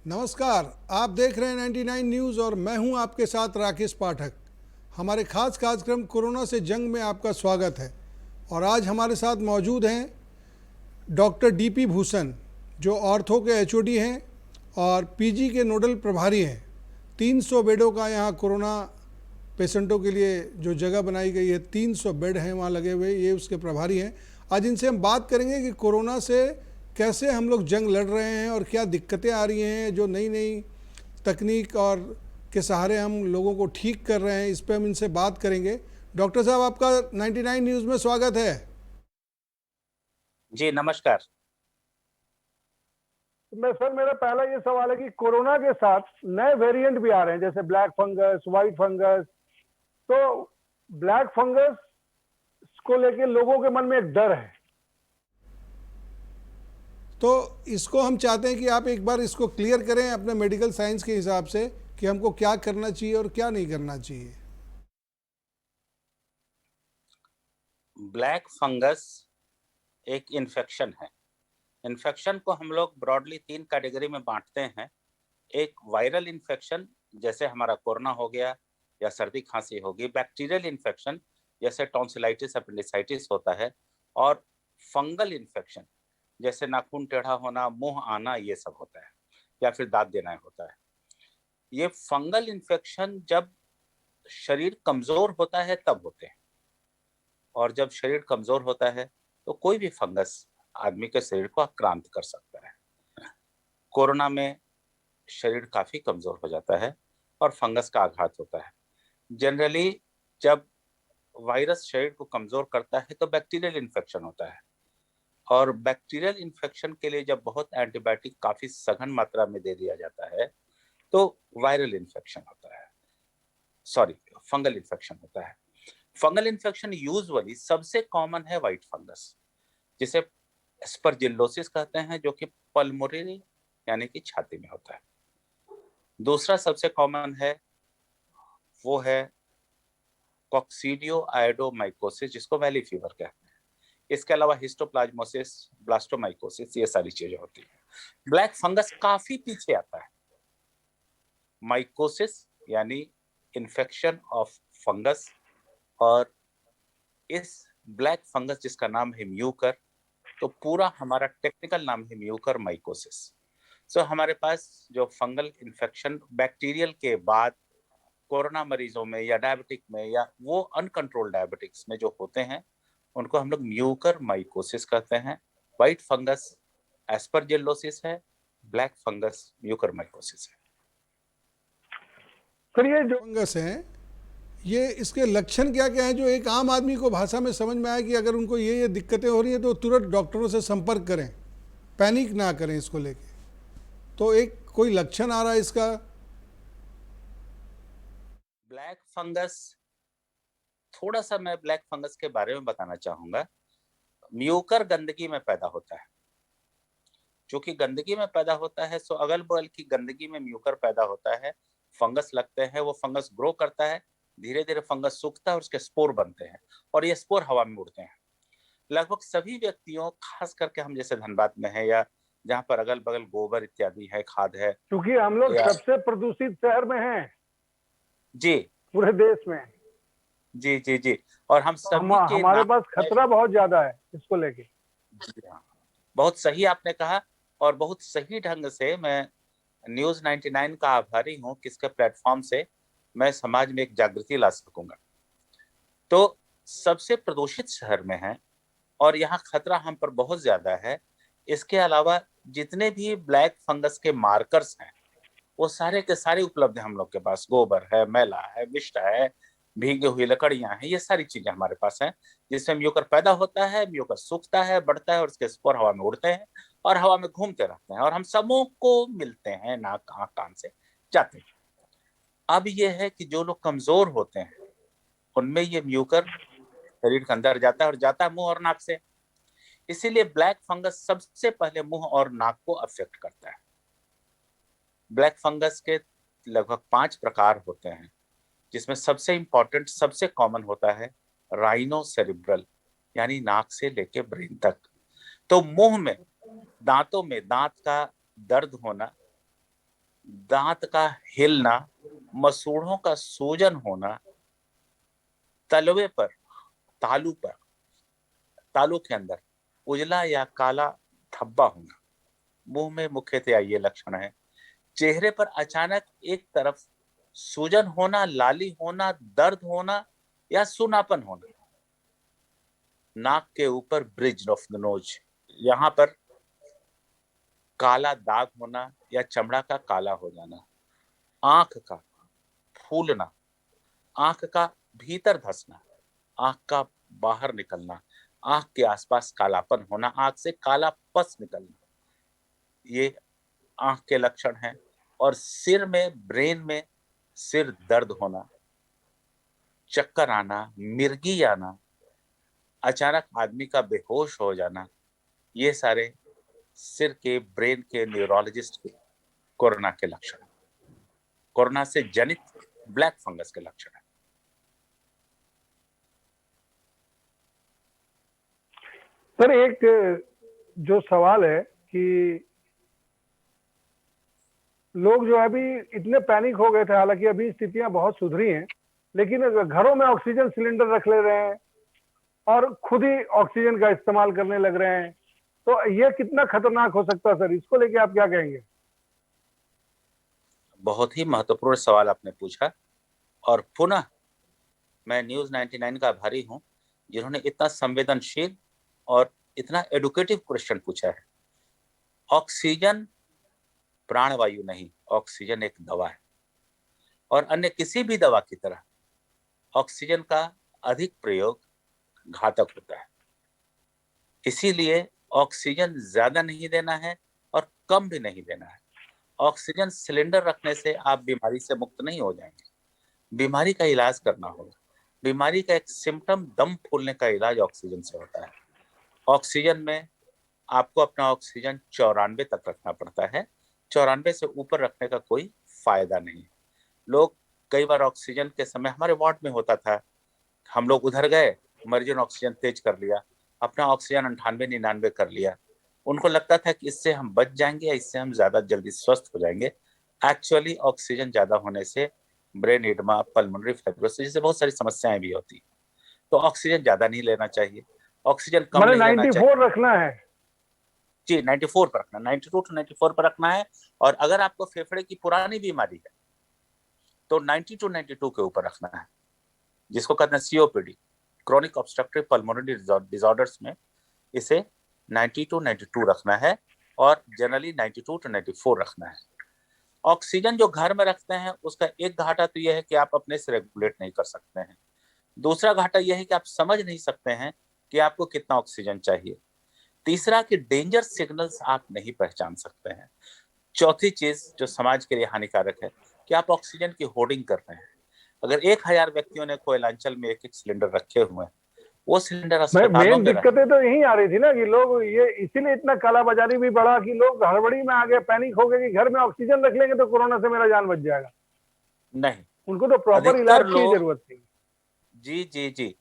नमस्कार, आप देख रहे हैं 99 न्यूज़ और मैं हूं आपके साथ राकेश पाठक। हमारे खास कार्यक्रम कोरोना से जंग में आपका स्वागत है। और आज हमारे साथ मौजूद हैं डॉक्टर डीपी भूषण, जो ऑर्थो के एचओडी हैं और पीजी के नोडल प्रभारी हैं। 300 बेडों का यहाँ कोरोना पेशेंटों के लिए जो जगह बनाई गई है, 300 बेड हैं वहाँ लगे हुए, ये उसके प्रभारी हैं। आज इनसे हम बात करेंगे कि कोरोना से कैसे हम लोग जंग लड़ रहे हैं और क्या दिक्कतें आ रही हैं, जो नई नई तकनीक और के सहारे हम लोगों को ठीक कर रहे हैं, इस पर हम इनसे बात करेंगे। डॉक्टर साहब, आपका 99 न्यूज़ में स्वागत है। जी नमस्कार। सर, मेरा पहला ये सवाल है कि कोरोना के साथ नए वेरिएंट भी आ रहे हैं, जैसे ब्लैक फंगस, व्हाइट फंगस। तो ब्लैक फंगस को लेके लोगों के मन में एक डर है। तो इसको हम चाहते हैं कि आप एक बार इसको क्लियर करें अपने मेडिकल साइंस के हिसाब से कि हमको क्या करना चाहिए और क्या नहीं करना चाहिए। ब्लैक फंगस एक इन्फेक्शन है। इन्फेक्शन को हम लोग ब्रॉडली 3 कैटेगरी में बांटते हैं। एक वायरल इन्फेक्शन, जैसे हमारा कोरोना हो गया या सर्दी खांसी होगी। बैक्टीरियल इन्फेक्शन, जैसे टॉन्सिलाइटिस, अपेंडिसाइटिस होता है। और फंगल इन्फेक्शन, जैसे नाखून टेढ़ा होना, मुंह आना, ये सब होता है, या फिर दांत देना होता है। ये फंगल इन्फेक्शन जब शरीर कमजोर होता है तब होते हैं, और जब शरीर कमजोर होता है तो कोई भी फंगस आदमी के शरीर को आक्रांत कर सकता है। कोरोना में शरीर काफी कमजोर हो जाता है और फंगस का आघात होता है। जनरली जब वायरस शरीर को कमजोर करता है तो बैक्टीरियल इन्फेक्शन होता है, और बैक्टीरियल इन्फेक्शन के लिए जब बहुत एंटीबायोटिक काफी सघन मात्रा में दे दिया जाता है तो वायरल इन्फेक्शन होता है, सॉरी, फंगल इन्फेक्शन होता है। फंगल इन्फेक्शन यूजुअली सबसे कॉमन है व्हाइट फंगस, जिसे एस्परजिलोसिस कहते हैं, जो कि पल्मोनरी यानी कि छाती में होता है। दूसरा सबसे कॉमन है वो है कॉक्सीडियो आयोडोमाइकोसिस, जिसको वैली फीवर कहते हैं। इसके अलावा हिस्टोप्लाज्मोसिस, ब्लास्टोमाइकोसिस, ये सारी चीजें होती हैं। ब्लैक फंगस काफी पीछे आता है। माइकोसिस यानी इन्फेक्शन ऑफ फंगस, और इस ब्लैक फंगस जिसका नाम है म्यूकर, तो पूरा हमारा टेक्निकल नाम है म्यूकर माइकोसिस। सो हमारे पास जो फंगल इन्फेक्शन बैक्टीरियल के बाद कोरोना मरीजों में या डायबिटिक में या वो अनकंट्रोल डायबिटिक्स में जो होते हैं, उनको हम लोग म्यूकर माइकोसिस कहते हैं। व्हाइट फंगस एस्परजिलोसिस है, ब्लैक फंगस म्यूकर माइकोसिस है। फिर ये जो फंगस हैं, ये इसके लक्षण क्या क्या हैं जो एक आम आदमी को भाषा में समझ में आए कि अगर उनको ये दिक्कतें हो रही हैं तो तुरंत डॉक्टरों से संपर्क करें, पैनिक ना करें इसको लेके। तो एक कोई लक्षण आ रहा है इसका? ब्लैक फंगस, थोड़ा सा मैं ब्लैक फंगस के बारे में बताना चाहूंगा। म्यूकर गंदगी में पैदा होता है। जो कि गंदगी में पैदा होता है, सो अगल बगल की गंदगी में म्यूकर पैदा होता है, फंगस लगते हैं, वो फंगस ग्रो करता है, धीरे धीरे फंगस सूखता है और उसके स्पोर बनते हैं, और ये स्पोर हवा में उड़ते हैं। लगभग सभी व्यक्तियों, खास करके हम जैसे धनबाद में है या जहाँ पर अगल बगल गोबर इत्यादि है, खाद है, क्योंकि हम लोग या सबसे प्रदूषित शहर में हैं जी पूरे देश में। जी जी जी, और हम सभी के हमारे नाम पास खतरा बहुत ज्यादा है इसको लेके। जी हाँ, बहुत सही आपने कहा, और बहुत सही ढंग से मैं न्यूज 99 का आभारी हूँ कि इसके प्लेटफॉर्म से मैं समाज में एक जागृति ला सकूंगा। तो सबसे प्रदूषित शहर में है और यहाँ खतरा हम पर बहुत ज्यादा है। इसके अलावा जितने भी ब्लैक फंगस के मार्कर्स हैं वो सारे के सारे उपलब्ध है हम लोग के पास। गोबर है, मैला है, विष्ट है, भीगी हुई लकड़ियां हैं, ये सारी चीजें हमारे पास हैं, जिसमें म्यूकर पैदा होता है, म्यूकर सूखता है, बढ़ता है, और उसके स्पोर हवा में उड़ते हैं और हवा में घूमते रहते हैं, और हम सबों को मिलते हैं, नाक, आँख, कान से जाते हैं। अब ये है कि जो लोग कमजोर होते हैं उनमें ये म्यूकर शरीर के अंदर जाता है, और जाता है मुंह और नाक से। इसीलिए ब्लैक फंगस सबसे पहले मुंह और नाक को अफेक्ट करता है। ब्लैक फंगस के लगभग 5 प्रकार होते हैं, जिसमें सबसे इंपॉर्टेंट, सबसे कॉमन होता है राइनोसेरिब्रल, यानी नाक से लेके ब्रेन तक। तो मुंह में, दांतों में दांत का दर्द होना, दांत का हिलना, मसूड़ों का सूजन होना, तलवे पर, तालू पर, तालू के अंदर उजला या काला धब्बा होना, मुंह में मुख्यतः ये लक्षण है। चेहरे पर अचानक एक तरफ सूजन होना, लाली होना, दर्द होना या सूनापन होना। नाक के ऊपर ब्रिज ऑफ द नोज, यहाँ पर काला दाग होना या चमड़ा का काला हो जाना। आंख का फूलना, आंख का भीतर धंसना, आंख का बाहर निकलना, आंख के आसपास कालापन होना, आंख से काला पस निकलना, ये आंख के लक्षण हैं। और सिर में, ब्रेन में सिर दर्द होना, चक्कर आना, मिर्गी आना, अचानक आदमी का बेहोश हो जाना, ये सारे सिर के, ब्रेन के न्यूरोलॉजिस्ट के कोरोना के लक्षण, कोरोना से जनित ब्लैक फंगस के लक्षण है। सर एक जो सवाल है कि लोग जो है अभी इतने पैनिक हो गए थे, हालांकि अभी स्थितियां बहुत सुधरी हैं, लेकिन घरों में ऑक्सीजन सिलेंडर रख ले रहे हैं और खुद ही ऑक्सीजन का इस्तेमाल करने लग रहे हैं, तो ये कितना खतरनाक हो सकता है सर? इसको लेके आप क्या कहेंगे? बहुत ही महत्वपूर्ण सवाल आपने पूछा, और पुनः मैं न्यूज 99 का आभारी हूं जिन्होंने इतना संवेदनशील और इतना एडुकेटिव क्वेश्चन पूछा है। ऑक्सीजन प्राणवायु नहीं, ऑक्सीजन एक दवा है, और अन्य किसी भी दवा की तरह ऑक्सीजन का अधिक प्रयोग घातक होता है। इसीलिए ऑक्सीजन ज्यादा नहीं देना है और कम भी नहीं देना है। ऑक्सीजन सिलेंडर रखने से आप बीमारी से मुक्त नहीं हो जाएंगे, बीमारी का इलाज करना होगा। बीमारी का एक सिम्टम, दम फूलने का इलाज ऑक्सीजन से होता है। ऑक्सीजन में आपको अपना ऑक्सीजन 94 तक रखना पड़ता है, 94 से ऊपर रखने का कोई फायदा नहीं। लोग कई बार ऑक्सीजन के समय, हमारे वार्ड में होता था, हम लोग उधर गए, मरीजों ने ऑक्सीजन तेज कर लिया, अपना ऑक्सीजन 98-99 कर लिया। उनको लगता था कि इससे हम बच जाएंगे या इससे हम ज्यादा जल्दी स्वस्थ हो जाएंगे। एक्चुअली ऑक्सीजन ज्यादा होने से ब्रेन एडमा, पल्मोनरी फाइब्रोसिस जैसे बहुत सारी समस्याएं भी होती। तो ऑक्सीजन ज्यादा नहीं लेना चाहिए, ऑक्सीजन कम मैंने नहीं लेना चाहिए। 94 रखना है जी, 94 पर रखना, 92 to 94 पर रखना है। और अगर आपको फेफड़े की पुरानी बीमारी है तो 90 to 92 के ऊपर रखना है, जिसको कहते हैं COPD, chronic obstructive pulmonary disorders में इसे 90 to 92 रखना है, और जनरली 92 to 94 रखना है। ऑक्सीजन जो घर में रखते हैं उसका एक घाटा तो यह है कि आप अपने से रेगुलेट नहीं कर सकते हैं। दूसरा घाटा यह है कि आप समझ नहीं सकते हैं कि आपको कितना ऑक्सीजन चाहिए। तीसरा कि डेंजर सिग्नल्स आप नहीं पहचान सकते हैं। चौथी चीज जो समाज के लिए हानिकारक है कि आप ऑक्सीजन की होर्डिंग कर रहे हैं। अगर 1000 व्यक्तियों ने कोयलांचल में एक सिलेंडर रखे हुए हैं, वो सिलेंडर अस्पतालों मेन में दिक्कतें तो यही आ रही थी ना कि लोग ये, इसीलिए इतना कालाबाजारी भी बढ़ा कि लोग हड़बड़ी में आ गए, पैनिक हो गए कि घर में ऑक्सीजन रख लेंगे तो कोरोना से मेरा जान बच जाएगा। नहीं, उनको तो प्रॉपर इलाज की जरूरत थी। जी जी जी,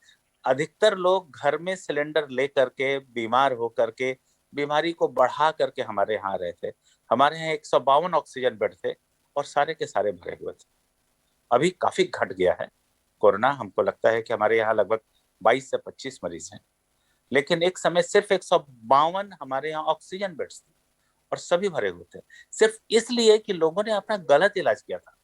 अधिकतर लोग घर में सिलेंडर ले करके, बीमार हो करके, बीमारी को बढ़ा करके हमारे यहाँ रहे थे। हमारे यहाँ 152 ऑक्सीजन बेड थे और सारे के सारे भरे हुए थे। अभी काफी घट गया है कोरोना, हमको लगता है कि हमारे यहाँ लगभग 22 से 25 मरीज हैं, लेकिन एक समय सिर्फ 152 हमारे यहाँ ऑक्सीजन बेड्स थे और सभी भरे हुए थे, सिर्फ इसलिए कि लोगों ने अपना गलत इलाज किया था।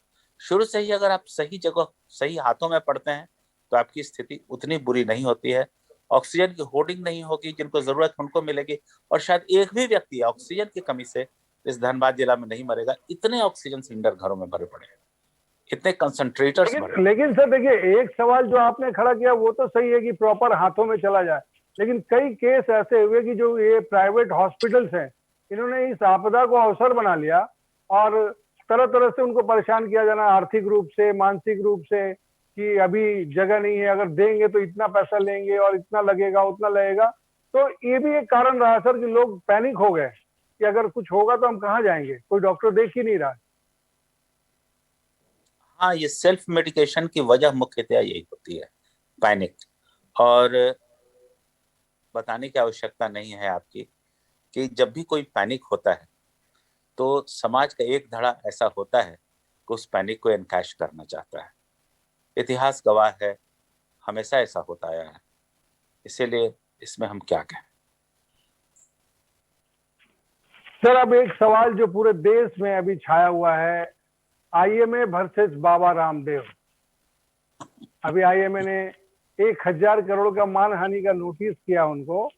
शुरू से ही अगर आप सही जगह, सही हाथों में पड़ते हैं तो आपकी स्थिति उतनी बुरी नहीं होती है। ऑक्सीजन की होर्डिंग नहीं होगी, जिनको जरूरत उनको मिलेगी, और शायद एक भी व्यक्ति ऑक्सीजन की कमी से इस धनबाद जिला में नहीं मरेगा। इतने ऑक्सीजन सिलेंडर घरों में भरे पड़े हैं, इतने कंसंट्रेटर्स भरे। लेकिन सर देखिए, एक सवाल जो आपने खड़ा किया वो तो सही है कि प्रॉपर हाथों में चला जाए, लेकिन कई केस ऐसे हुए कि जो ये प्राइवेट हॉस्पिटल्स हैं, इन्होंने इस आपदा को अवसर बना लिया और तरह तरह से उनको परेशान किया जाना, आर्थिक रूप से, मानसिक रूप से, कि अभी जगह नहीं है, अगर देंगे तो इतना पैसा लेंगे और इतना लगेगा, उतना लगेगा। तो ये भी एक कारण रहा सर कि लोग पैनिक हो गए कि अगर कुछ होगा तो हम कहाँ जाएंगे, कोई डॉक्टर देख ही नहीं रहा। हाँ, ये सेल्फ मेडिकेशन की वजह मुख्यतः यही होती है, पैनिक। और बताने की आवश्यकता नहीं है आपकी कि जब भी कोई पैनिक होता है तो समाज का एक धड़ा ऐसा होता है कि उस पैनिक को एनकैश करना चाहता है। इतिहास गवाह है, हमेशा ऐसा होता आया है, इसीलिए इसमें हम क्या कहें। सर, अब एक सवाल जो पूरे देश में अभी छाया हुआ है, आईएमए वर्सेस बाबा रामदेव। अभी आईएमए ने 1000 करोड़ का मानहानि का नोटिस किया उनको,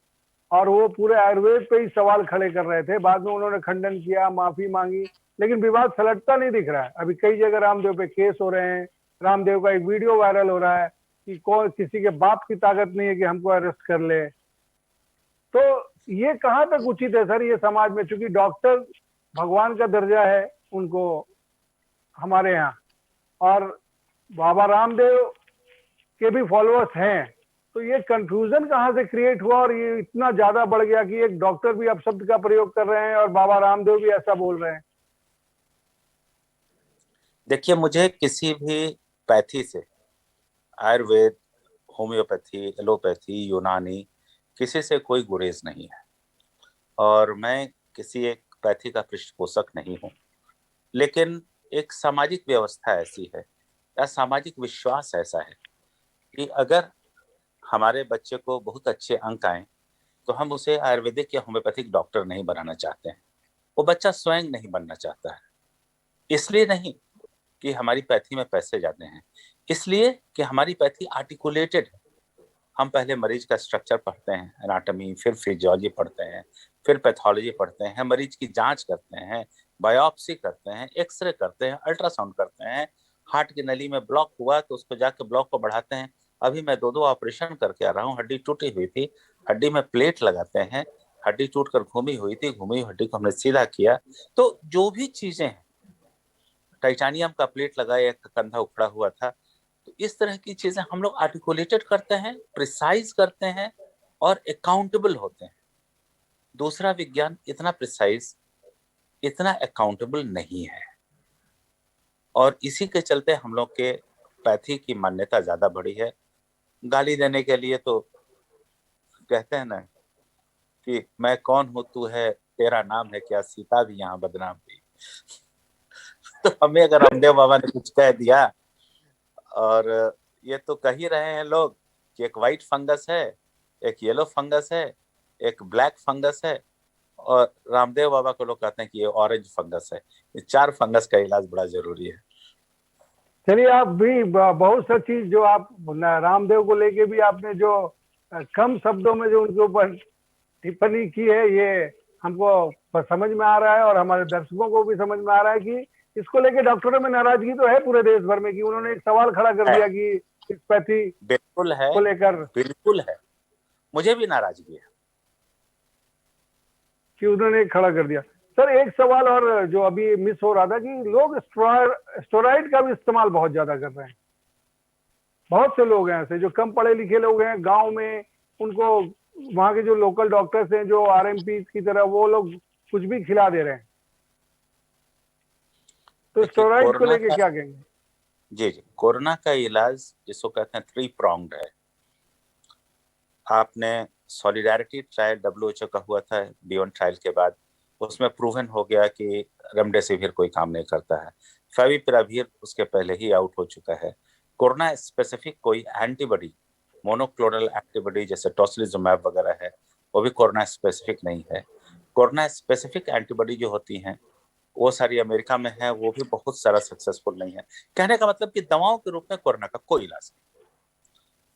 और वो पूरे आयुर्वेद पे ही सवाल खड़े कर रहे थे। बाद में उन्होंने खंडन किया, माफी मांगी, लेकिन विवाद सलटता नहीं दिख रहा है। अभी कई जगह रामदेव पे केस हो रहे हैं, रामदेव का एक वीडियो वायरल हो रहा है कि कौन किसी के बाप की ताकत नहीं है कि हमको अरेस्ट कर ले। तो ये कहाँ तक उचित है सर ये समाज में? चूंकि डॉक्टर भगवान का दर्जा है उनको हमारे यहाँ, और बाबा रामदेव के भी फॉलोअर्स हैं, तो ये कंफ्यूजन कहाँ से क्रिएट हुआ और ये इतना ज्यादा बढ़ गया कि एक डॉक्टर भी अपशब्द का प्रयोग कर रहे हैं और बाबा रामदेव भी ऐसा बोल रहे हैं? देखिए, मुझे किसी भी पैथी से, आयुर्वेद, होम्योपैथी, एलोपैथी, यूनानी, किसी से कोई गुरेज नहीं है, और मैं किसी एक पैथी का पृष्ठपोषक नहीं हूँ। लेकिन एक सामाजिक व्यवस्था ऐसी है या सामाजिक विश्वास ऐसा है कि अगर हमारे बच्चे को बहुत अच्छे अंक आए तो हम उसे आयुर्वेदिक या होम्योपैथिक डॉक्टर नहीं बनाना चाहते हैं। वो बच्चा स्वयं नहीं बनना चाहता है। इसलिए नहीं कि हमारी पैथी में पैसे जाते हैं, इसलिए कि हमारी पैथी आर्टिकुलेटेड है। हम पहले मरीज का स्ट्रक्चर पढ़ते हैं, एनाटॉमी, फिर फिजियोलॉजी पढ़ते हैं, फिर पैथोलॉजी पढ़ते हैं, मरीज की जांच करते हैं, बायोप्सी करते हैं, एक्सरे करते हैं, अल्ट्रासाउंड करते हैं। हार्ट की नली में ब्लॉक हुआ तो उसको जाके ब्लॉक को बढ़ाते हैं। अभी मैं 2 ऑपरेशन करके आ रहा हूँ, हड्डी टूटी हुई थी, हड्डी में प्लेट लगाते हैं, हड्डी टूटकर घूमी हुई थी, घूमी हुई हड्डी को हमने सीधा किया। तो जो भी चीजें हैं, टाइटेनियम का प्लेट लगाया, एक कंधा उखड़ा हुआ था, तो इस तरह की चीजें हम लोग आर्टिकुलेटेड करते हैं, प्रिसाइज करते हैं और अकाउंटेबल होते हैं। दूसरा विज्ञान इतना प्रिसाइज, इतना अकाउंटेबल नहीं है, और इसी के चलते हम लोग के पैथी की मान्यता ज्यादा बढ़ी है। गाली देने के लिए तो कहते हैं ना कि मैं कौन हूं, तू है, तेरा नाम है क्या, सीता भी यहाँ बदनाम हुई। तो हमें अगर रामदेव बाबा ने कुछ कह दिया, और ये तो कह ही रहे हैं लोग कि एक व्हाइट फंगस है, एक येलो फंगस है, एक ब्लैक फंगस है, और रामदेव बाबा को लोग कहते हैं कि ये ऑरेंज फंगस है। ये 4 फंगस का इलाज बड़ा जरूरी है। चलिए, आप भी बहुत सा चीज जो आप रामदेव को लेके भी आपने जो कम शब्दों में जो उनके ऊपर टिप्पणी की है, ये हमको समझ में आ रहा है और हमारे दर्शकों को भी समझ में आ रहा है कि इसको लेके डॉक्टरों में नाराजगी तो है पूरे देश भर में, कि उन्होंने एक सवाल खड़ा कर दिया कि इस पैथी बिल्कुल है, को लेकर, बिल्कुल है, मुझे भी नाराजगी है कि उन्होंने खड़ा कर दिया। सर, एक सवाल और जो अभी मिस हो रहा था कि लोग स्टेरॉइड का भी इस्तेमाल बहुत ज्यादा कर रहे हैं। बहुत से लोग हैं ऐसे जो कम पढ़े लिखे लोग हैं गांव में, उनको वहां के जो लोकल डॉक्टर्स हैं जो आरएमपी की तरह, वो लोग कुछ भी खिला दे रहे हैं। तो स्टेरॉइड को लेके क्या कहेंगे? जी, कोरोना का इलाज जिसको कहते हैं 3 pronged है। आपने सॉलिडारिटी ट्रायल WHO का हुआ था बियॉन्ड ट्रायल के बाद, उसमें प्रूवन हो गया कि रेमडेसिविर कोई काम नहीं करता है। फेविपिराविर उसके पहले ही आउट हो चुका है। कोरोना स्पेसिफिक कोई एंटीबॉडी, मोनोक्लोनल एंटीबॉडी जैसे टोसिलिजुमैब वगैरह है, वो भी कोरोना स्पेसिफिक नहीं है। कोरोना स्पेसिफिक एंटीबॉडी जो होती हैं वो सारी अमेरिका में है, वो भी बहुत सारा सक्सेसफुल नहीं है। कहने का मतलब कि दवाओं के रूप में कोरोना का कोई इलाज नहीं।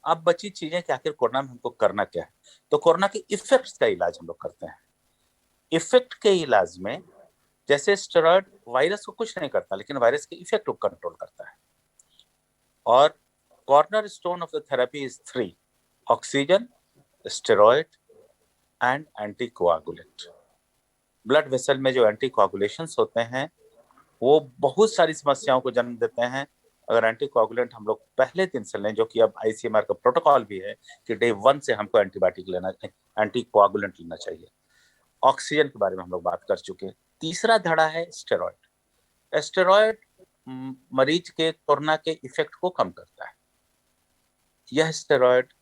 अब बची चीजें कि आखिर कोरोना में हमको करना क्या है, तो कोरोना के इफेक्ट्स का इलाज हम लोग करते हैं। इफेक्ट के इलाज में जैसे स्टेरॉइड वायरस को कुछ नहीं करता, लेकिन वायरस के इफेक्ट को कंट्रोल करता है। और corner stone of the therapy is 3: oxygen, steroid and anticoagulant. Blood vessel में जो एंटीकोआगुलेशंस होते हैं वो बहुत सारी समस्याओं को जन्म देते हैं। अगर एंटीकोआगुलेंट हम लोग पहले दिन से लें, जो कि अब ICMR का प्रोटोकॉल भी है कि डे 1 से हमको एंटीबायोटिक लेना, एंटीकोआगुलेंट लेना चाहिए। ऑक्सीजन के बारे में हम लोग बात कर चुके। तीसरा धड़ा है स्टेरॉइड। स्टेरॉइड मरीज के कोरोना के इफेक्ट को कम करता है। यह steroid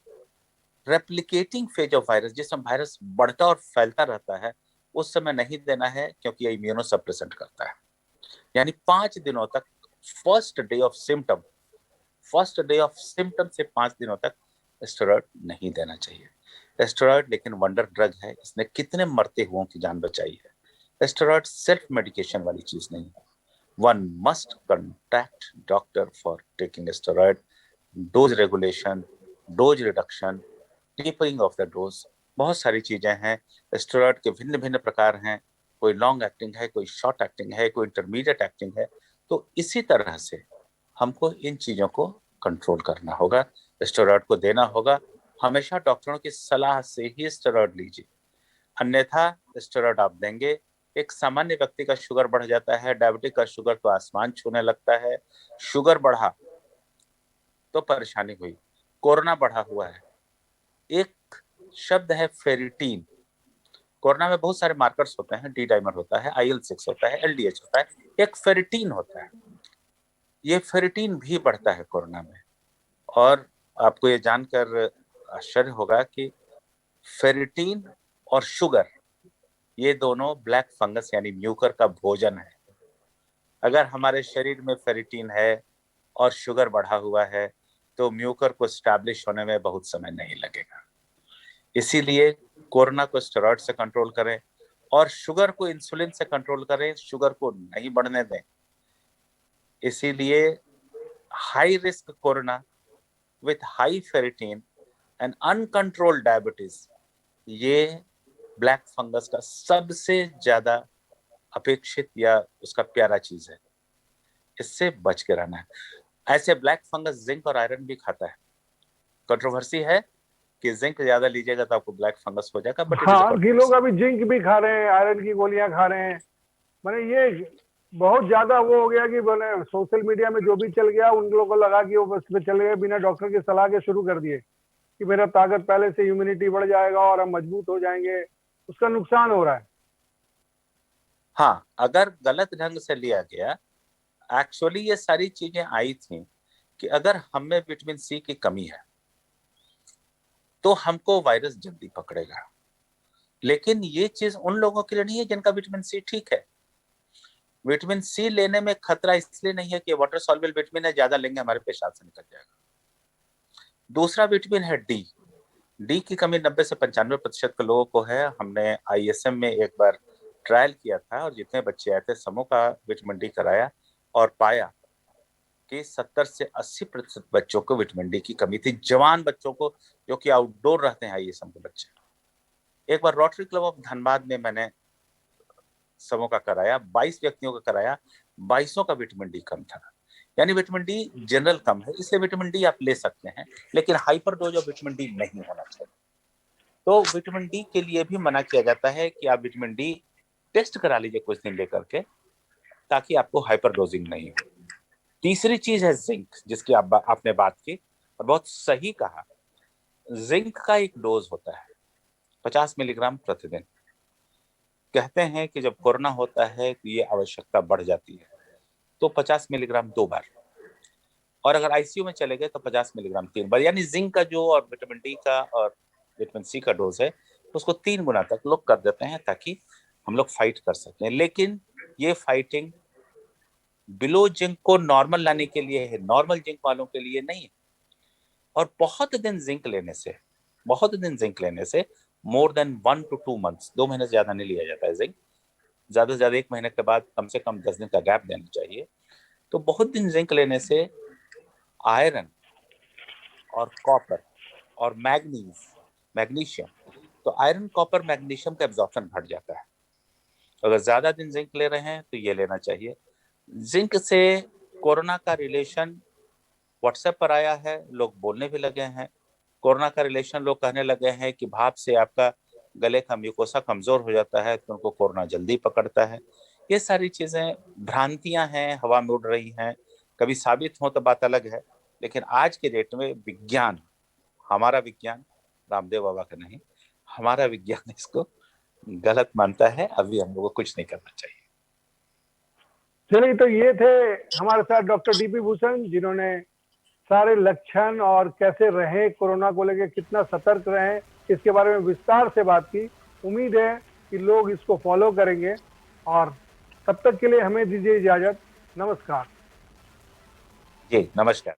replicating phase of virus, जिसमें वायरस बढ़ता और फैलता रहता है, उस समय नहीं देना है, क्योंकि ये इम्यूनो सप्रेसेंट करता है। यानी 5 दिनों तक, फर्स्ट डे ऑफ सिम्टम से 5 दिनों तक स्टेरॉइड नहीं देना चाहिए। स्टेरॉइड लेकिन वंडर ड्रग है, इसने कितने मरते हुओं की जान बचाई है। स्टेरॉइड सेल्फ मेडिकेशन वाली चीज नहीं है। One must contact doctor for taking steroid. Dose regulation, dose reduction, tapering of the dose, बहुत सारी चीजें हैं। स्टेरॉइड के भिन्न भिन्न प्रकार हैं, कोई लॉन्ग एक्टिंग है, कोई शॉर्ट एक्टिंग है, कोई इंटरमीडिएट एक्टिंग है। तो इसी तरह से हमको इन चीजों को कंट्रोल करना होगा, स्टेरॉइड को देना होगा। हमेशा डॉक्टरों की सलाह से ही स्टेरॉइड लीजिए, अन्यथा स्टेरॉइड आप देंगे, एक सामान्य व्यक्ति का शुगर बढ़ जाता है, डायबिटिक का शुगर तो आसमान छूने लगता है। शुगर बढ़ा तो परेशानी हुई, कोरोना बढ़ा हुआ है। एक शब्द है फेरिटीन। कोरोना में बहुत सारे मार्कर्स होते हैं, डी डाइमर होता है, IL-6 होता है, LDH होता है, एक फेरिटीन होता है। ये फेरिटीन भी बढ़ता है कोरोना में। और आपको ये जानकर आश्चर्य होगा कि फेरिटीन और शुगर, ये दोनों ब्लैक फंगस यानी म्यूकर का भोजन है। अगर हमारे शरीर में फेरिटीन है और शुगर बढ़ा हुआ है तो म्यूकर को स्टैब्लिश होने में बहुत समय नहीं लगेगा। इसीलिए कोरोना को स्टेरॉइड से कंट्रोल करें और शुगर को इंसुलिन से कंट्रोल करें, शुगर को नहीं बढ़ने दें। इसीलिए high risk corona with high ferritin and uncontrolled diabetes, ये ब्लैक फंगस का सबसे ज्यादा अपेक्षित या उसका प्यारा चीज है। इससे बच के रहना है। ऐसे ब्लैक फंगस जिंक और आयरन भी खाता है। कंट्रोवर्सी है कि जिंक ज्यादा लीजिएगा तो आपको ब्लैक फंगस हो जाएगा, बट हाँ, कि लोग अभी जिंक भी खा रहे हैं, आयरन की गोलियां खा रहे हैं। मैंने ये बहुत ज्यादा वो हो गया कि बोले सोशल मीडिया में जो भी चल गया उन लोगों को लगा कि वो बस पे चले गए, बिना डॉक्टर की सलाह के शुरू कर दिए कि मेरा ताकत पहले से इम्यूनिटी बढ़ जाएगा और हम मजबूत हो जाएंगे। उसका नुकसान हो रहा है। हाँ, अगर गलत ढंग से लिया गया, एक्चुअली ये सारी चीजें आई थी कि अगर हमें विटामिन सी की कमी है तो हमको वायरस जल्दी पकड़ेगा। लेकिन ये चीज उन लोगों के लिए नहीं है जिनका विटामिन सी ठीक है। विटामिन सी लेने में खतरा इसलिए नहीं है कि वाटर सॉल्युबल विटामिन है, ज्यादा लेंगे हमारे पेशाब से निकल जाएगा। दूसरा विटामिन है डी। डी की कमी 90 से 95% के लोगों को है। हमने ISM में एक बार ट्रायल किया था और जितने बच्चे आए थे समूह का विटामिन डी कराया और पाया कि 70 से 80% बच्चों को विटामिन डी की कमी थी, जवान बच्चों को जो कि आउटडोर रहते हैं ISM के बच्चे। एक बार रोटरी क्लब ऑफ धनबाद में मैंने समूह का कराया, 22 व्यक्तियों का कराया, 22 का विटामिन डी कम था। यानी विटामिन डी जनरल कम है, इसलिए विटामिन डी आप ले सकते हैं, लेकिन hyper dose of vitamin D नहीं होना चाहिए। तो विटामिन डी के लिए भी मना किया जाता है कि आप विटामिन डी टेस्ट करा लीजिए कुछ दिन लेकर के, ताकि आपको हाइपर डोजिंग नहीं हो। तीसरी चीज है जिंक, जिसकी आपने बात की और बहुत सही कहा। जिंक का एक डोज होता है 50 मिलीग्राम प्रतिदिन। कहते हैं कि जब कोरोना होता है तो ये आवश्यकता बढ़ जाती है, तो 50 मिलीग्राम 2 बार, और अगर ICU में चले गए तो 50 मिलीग्राम 3 बार। यानी जिंक का जो और विटामिन डी का और विटामिन सी का डोज है उसको 3 गुना तक लोग कर देते हैं ताकि हम लोग फाइट कर सकें। लेकिन ये फाइटिंग बिलो जिंक को नॉर्मल लाने के लिए है, नॉर्मल जिंक वालों के लिए नहीं है। और बहुत दिन जिंक लेने से मोर देन 1 to 2 months, 2 महीने से ज्यादा नहीं लिया जाता है जिंक। ज्यादा से ज्यादा 1 महीने के बाद कम से कम 10 दिन का गैप देना चाहिए। तो बहुत दिन जिंक लेने से आयरन और कॉपर और मैग्नीशियम, तो आयरन कॉपर मैग्नीशियम का एब्जॉर्प्शन घट जाता है। अगर ज्यादा दिन जिंक ले रहे हैं तो ये लेना चाहिए। जिंक से कोरोना का रिलेशन व्हाट्सएप पर आया है, लोग बोलने भी लगे हैं। कोरोना का रिलेशन लोग कहने लगे हैं कि भाप से आपका गले का म्यूकोसा कमजोर हो जाता है तो उनको कोरोना जल्दी पकड़ता है। ये सारी चीजें भ्रांतियां हैं, हवा में उड़ रही हैं। कभी साबित हो तो बात अलग है, लेकिन आज के डेट में विज्ञान, हमारा विज्ञान, रामदेव बाबा का नहीं, हमारा विज्ञान इसको गलत मानता है। अभी हम लोगों को कुछ नहीं करना चाहिए। चलिए, तो ये थे हमारे साथ डॉक्टर DP भूषण, जिन्होंने सारे लक्षण और कैसे रहे, कोरोना को लेकर कितना सतर्क रहे, इसके बारे में विस्तार से बात की। उम्मीद है कि लोग इसको फॉलो करेंगे। और तब तक के लिए हमें दीजिए इजाजत। नमस्कार। जी नमस्कार।